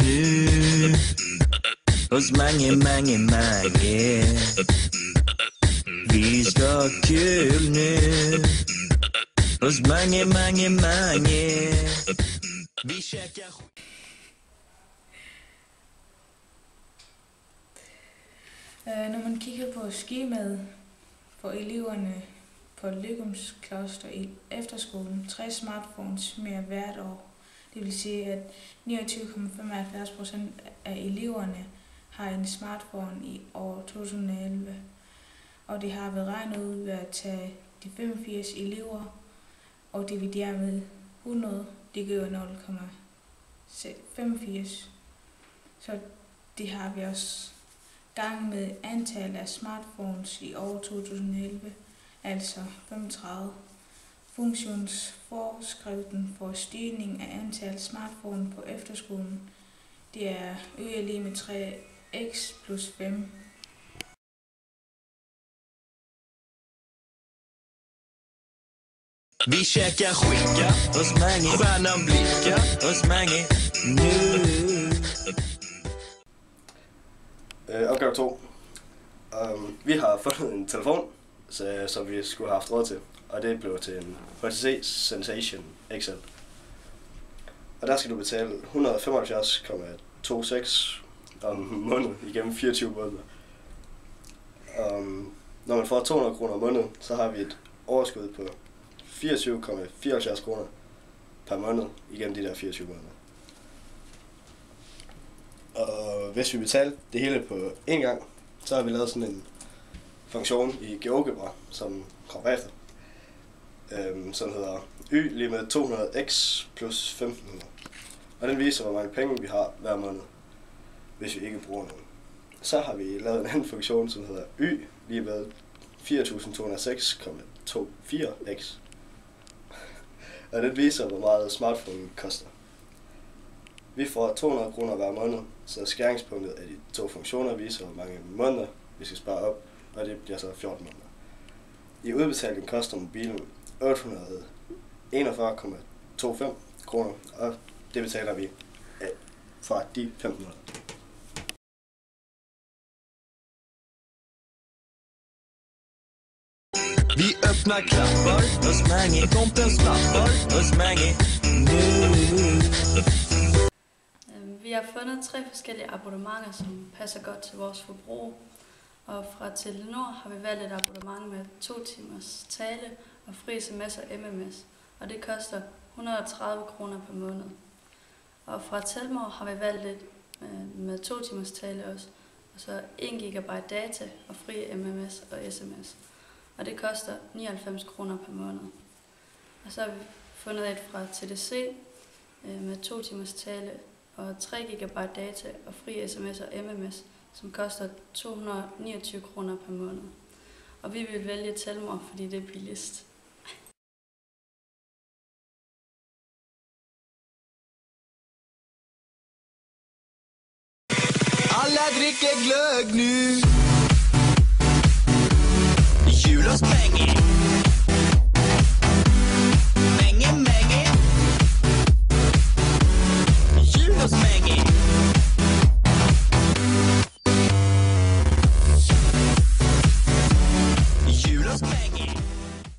nu. Hos mange, mange, mange. Vi skal ha kul nu. Hos mange, mange, mange. Vi käkar. Når man kigger på skemaet for eleverne på Løgums Kloster i efterskolen, 3 smartphones mere hvert år. Det vil sige, at 29,75% af eleverne har en smartphone i år 2011. Og det har været regnet ud ved at tage de 85 elever og dividere med 100, det giver 0,85. Så det har vi også gang med antal af smartphones i år 2011, altså 35. Funktionsforskriften for stigning af antal smartphone på efterskolen, det er lig med 3x plus 5. Vi käkar skinka hos mange, stjärnan blickar hos mange nu. Opgave 2. Vi har fundet en telefon, som vi skulle have haft råd til, og det blev til en HTC Sensation XL. Og der skal du betale 175,26 om måneden igennem 24 måneder. Når man får 200 kroner om måneden, så har vi et overskud på 24,74 kroner per måned igennem de der 24 måneder. Og hvis vi betaler det hele på én gang, så har vi lavet sådan en funktion i GeoGebra, som kommer efter, som hedder y lige med 200x plus 1500. Og den viser, hvor mange penge vi har hver måned, hvis vi ikke bruger nogen. Så har vi lavet en anden funktion, som hedder y lige med 4206,24x. Og den viser, hvor meget smartphone koster. Vi får 200 kroner hver måned, så skæringspunktet af de 2 funktioner viser, hvor mange måneder vi skal spare op, og det bliver så 14 måneder. I udbetaling koster mobilen 841,25 kroner, og det betaler vi fra de 1500. Vi öppnar klappar hos mange, tomten snappar hos mange nu. Vi har fundet 3 forskellige abonnementer, som passer godt til vores forbrug. Og fra Telenor har vi valgt et abonnement med 2 timers tale og fri sms og MMS. Og det koster 130 kroner per måned. Og fra Telmor har vi valgt et med 2 timers tale også. Og så 1 GB data og fri MMS og SMS. Og det koster 99 kroner per måned. Og så har vi fundet et fra TDC med 2 timers tale og 3 GB data og fri sms og MMS, som koster 229 kroner per måned. Og vi vil vælge Telmor, fordi det er billigst. Alla dricker glögg nu. Julos pengar